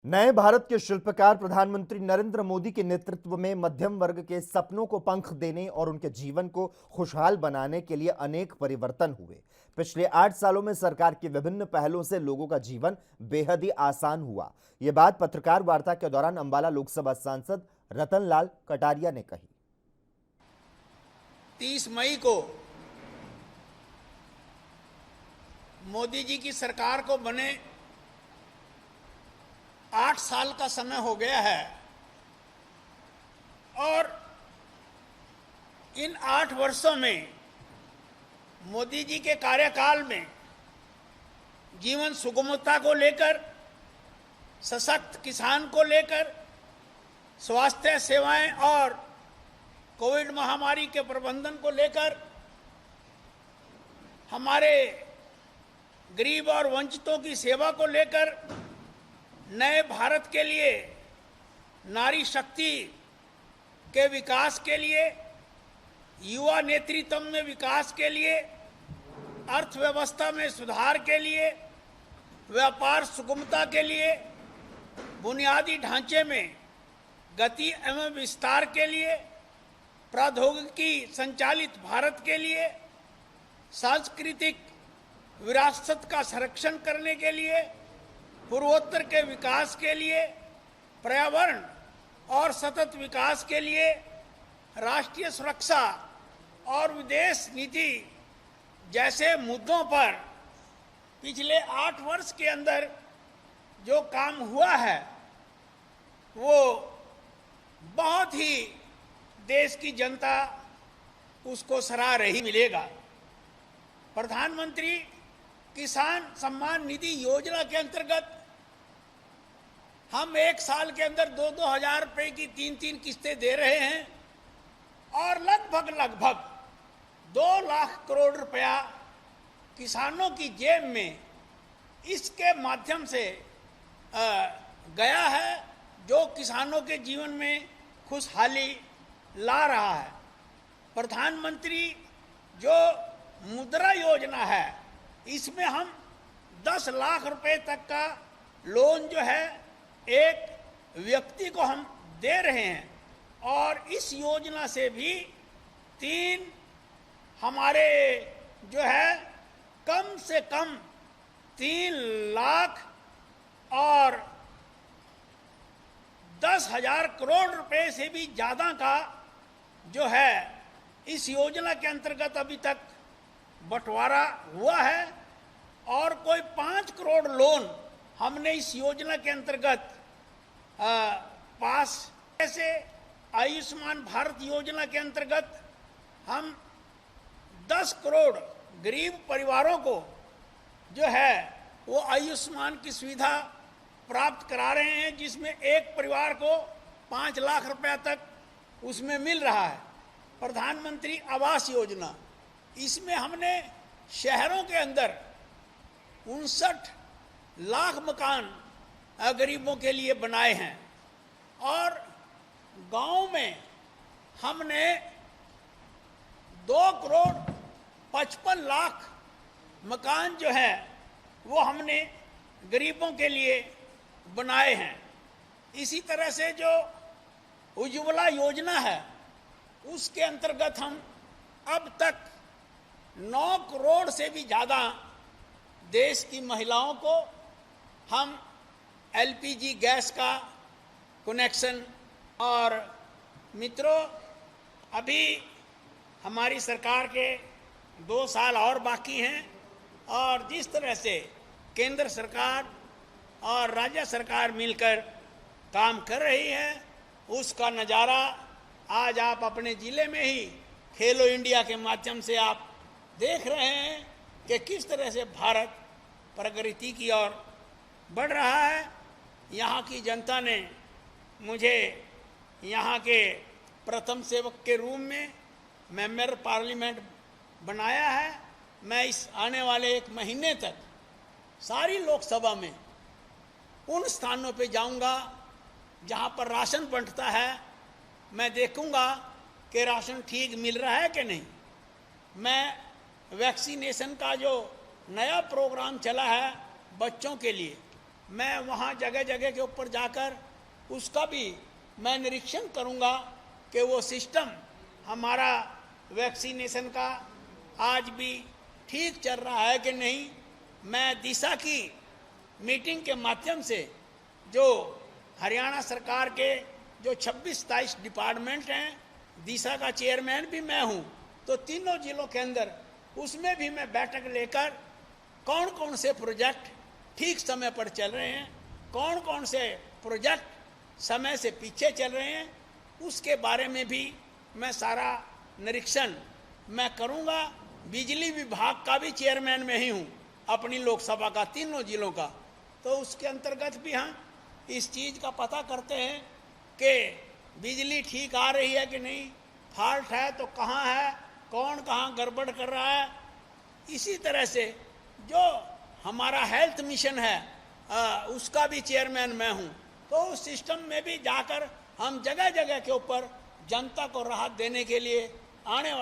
नए भारत के शिल्पकार प्रधानमंत्री नरेंद्र मोदी के नेतृत्व में मध्यम वर्ग के सपनों को पंख देने और उनके जीवन को खुशहाल बनाने के लिए अनेक परिवर्तन हुए। पिछले 8 सालों में सरकार के विभिन्न पहलों से लोगों का जीवन बेहद ही आसान हुआ। यह बात पत्रकार वार्ता के दौरान अंबाला लोकसभा सांसद रतनलाल कटारिया ने कही। 30 मई को मोदी जी की सरकार को बने 8 साल का समय हो गया है और इन 8 वर्षों में मोदी जी के कार्यकाल में जीवन सुगमता को लेकर, सशक्त किसान को लेकर, स्वास्थ्य सेवाएं और कोविड महामारी के प्रबंधन को लेकर, हमारे गरीब और वंचितों की सेवा को लेकर, नए भारत के लिए, नारी शक्ति के विकास के लिए, युवा नेतृत्व में विकास के लिए, अर्थव्यवस्था में सुधार के लिए, व्यापार सुगमता के लिए, बुनियादी ढांचे में गति एवं विस्तार के लिए, प्रौद्योगिकी संचालित भारत के लिए, सांस्कृतिक विरासत का संरक्षण करने के लिए, पूर्वोत्तर के विकास के लिए, पर्यावरण और सतत विकास के लिए, राष्ट्रीय सुरक्षा और विदेश नीति जैसे मुद्दों पर पिछले 8 वर्ष के अंदर जो काम हुआ है वो बहुत ही देश की जनता उसको सराह रही मिलेगा। प्रधानमंत्री किसान सम्मान निधि योजना के अंतर्गत हम 1 साल के अंदर 2-2 हजार रुपए की 3-3 किस्तें दे रहे हैं और लगभग 2 लाख करोड़ रुपया किसानों की जेब में इसके माध्यम से गया है, जो किसानों के जीवन में खुशहाली ला रहा है। प्रधानमंत्री जो मुद्रा योजना है, इसमें हम 10 लाख रुपए तक का लोन जो है एक व्यक्ति को हम दे रहे हैं और इस योजना से भी 3 हमारे जो है कम से कम 3 लाख और 10,000 करोड़ रुपए से भी ज्यादा का जो है इस योजना के अंतर्गत अभी तक बंटवारा हुआ है और कोई 5 करोड़ लोन हमने इस योजना के अंतर्गत पास। ऐसे आयुष्मान भारत योजना के अंतर्गत हम 10 करोड़ गरीब परिवारों को जो है वो आयुष्मान की सुविधा प्राप्त करा रहे हैं, जिसमें एक परिवार को 5 लाख रुपया तक उसमें मिल रहा है। प्रधानमंत्री आवास योजना, इसमें हमने शहरों के अंदर 59 लाख मकान गरीबों के लिए बनाए हैं और गांव में हमने 2 करोड़ 55 लाख मकान जो है वो हमने गरीबों के लिए बनाए हैं। इसी तरह से जो उज्ज्वला योजना है उसके अंतर्गत हम अब तक 9 करोड़ से भी ज़्यादा देश की महिलाओं को हम एलपीजी गैस का कनेक्शन। और मित्रों, अभी हमारी सरकार के 2 साल और बाकी हैं और जिस तरह से केंद्र सरकार और राज्य सरकार मिलकर काम कर रही है उसका नज़ारा आज आप अपने ज़िले में ही खेलो इंडिया के माध्यम से आप देख रहे हैं कि किस तरह से भारत प्रगति की ओर बढ़ रहा है। यहाँ की जनता ने मुझे यहाँ के प्रथम सेवक के रूप में मेंबर पार्लियामेंट बनाया है। मैं इस आने वाले 1 महीने तक सारी लोकसभा में उन स्थानों पे जाऊंगा जहाँ पर राशन बंटता है, मैं देखूंगा कि राशन ठीक मिल रहा है कि नहीं। मैं वैक्सीनेशन का जो नया प्रोग्राम चला है बच्चों के लिए, मैं वहाँ जगह जगह के ऊपर जाकर उसका भी मैं निरीक्षण करूँगा कि वो सिस्टम हमारा वैक्सीनेशन का आज भी ठीक चल रहा है कि नहीं। मैं दिशा की मीटिंग के माध्यम से जो हरियाणा सरकार के जो 26-27 डिपार्टमेंट हैं, दिशा का चेयरमैन भी मैं हूं, तो तीनों जिलों के अंदर उसमें भी मैं बैठक लेकर कौन कौन से प्रोजेक्ट ठीक समय पर चल रहे हैं, कौन कौन से प्रोजेक्ट समय से पीछे चल रहे हैं, उसके बारे में भी मैं सारा निरीक्षण मैं करूंगा। बिजली विभाग का भी चेयरमैन मैं ही हूं, अपनी लोकसभा का, तीनों जिलों का, तो उसके अंतर्गत भी हम इस चीज़ का पता करते हैं कि बिजली ठीक आ रही है कि नहीं, फॉल्ट है तो कहाँ है, कौन कहाँ गड़बड़ कर रहा है। इसी तरह से जो हमारा हेल्थ मिशन है उसका भी चेयरमैन मैं हूँ, तो उस सिस्टम में भी जाकर हम जगह जगह के ऊपर जनता को राहत देने के लिए आने वाले